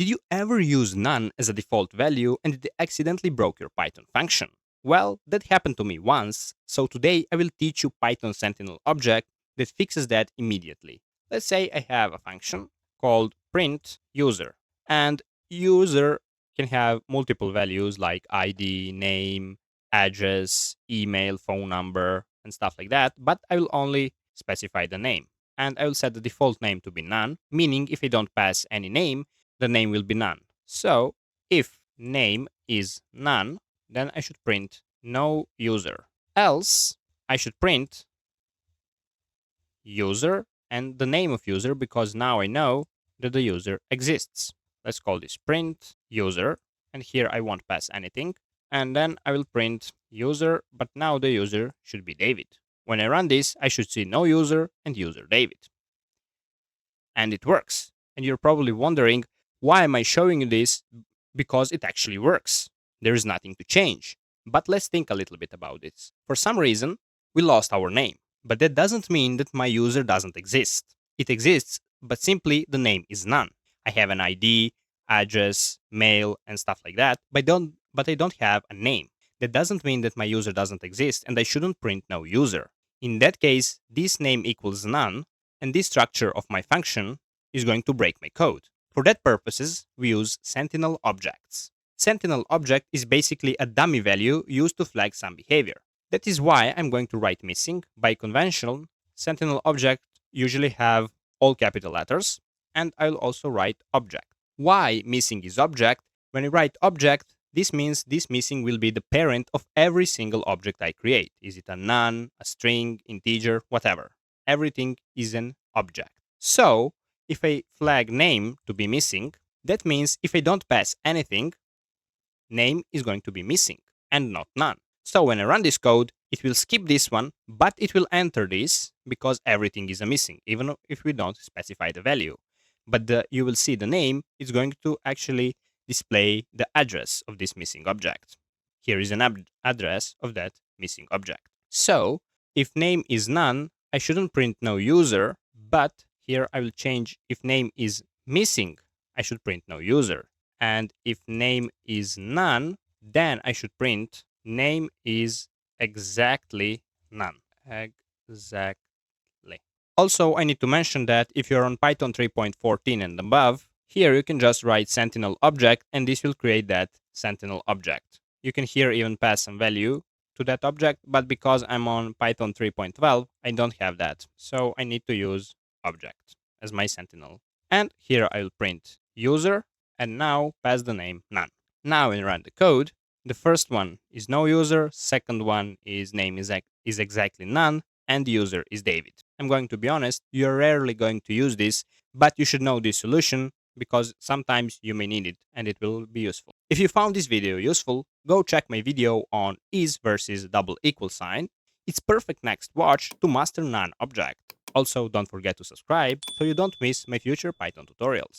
Did you ever use none as a default value and it accidentally broke your Python function? Well, that happened to me once, so today I will teach you Python Sentinel object that fixes that immediately. Let's say I have a function called print user, and user can have multiple values like ID, name, address, email, phone number, and stuff like that, but I will only specify the name. And I will set the default name to be none, meaning if I don't pass any name, the name will be none. So if name is none, then I should print no user. Else, I should print user and the name of user because now I know that the user exists. Let's call this print user, and here I won't pass anything. And then I will print user, but now the user should be David. When I run this, I should see no user and user David. And it works. And you're probably wondering, why am I showing you this? Because it actually works. There is nothing to change. But let's think a little bit about this. For some reason, we lost our name. But that doesn't mean that my user doesn't exist. It exists, but simply the name is none. I have an ID, address, mail, and stuff like that, but I don't have a name. That doesn't mean that my user doesn't exist and I shouldn't print no user. In that case, this name equals none, and this structure of my function is going to break my code. For that purposes, we use Sentinel objects. Sentinel object is basically a dummy value used to flag some behavior. That is why I'm going to write missing. By convention, Sentinel object usually have all capital letters, and I'll also write object. Why missing is object? When I write object, this means this missing will be the parent of every single object I create. Is it a none, a string, integer, whatever. Everything is an object. So, if I flag name to be missing, that means if I don't pass anything, name is going to be missing and not none. So when I run this code, it will skip this one, but it will enter this because everything is a missing, even if we don't specify the value. But you will see the name is going to actually display the address of this missing object. Here is an address of that missing object. So if name is none, I shouldn't print no user, but here I will change if name is missing, I should print no user. And if name is none, then I should print name is exactly none. Exactly. Also, I need to mention that if you're on Python 3.14 and above, here you can just write Sentinel object and this will create that Sentinel object. You can here even pass some value to that object, but because I'm on Python 3.12, I don't have that. So I need to use object as my Sentinel. And here I will print user and now pass the name none. Now when I run the code, the first one is no user, second one is name is exactly none, and user is David. I'm going to be honest, you're rarely going to use this, but you should know this solution because sometimes you may need it and it will be useful. If you found this video useful, go check my video on is versus double equal sign. It's perfect next watch to master none object. Also, don't forget to subscribe so you don't miss my future Python tutorials.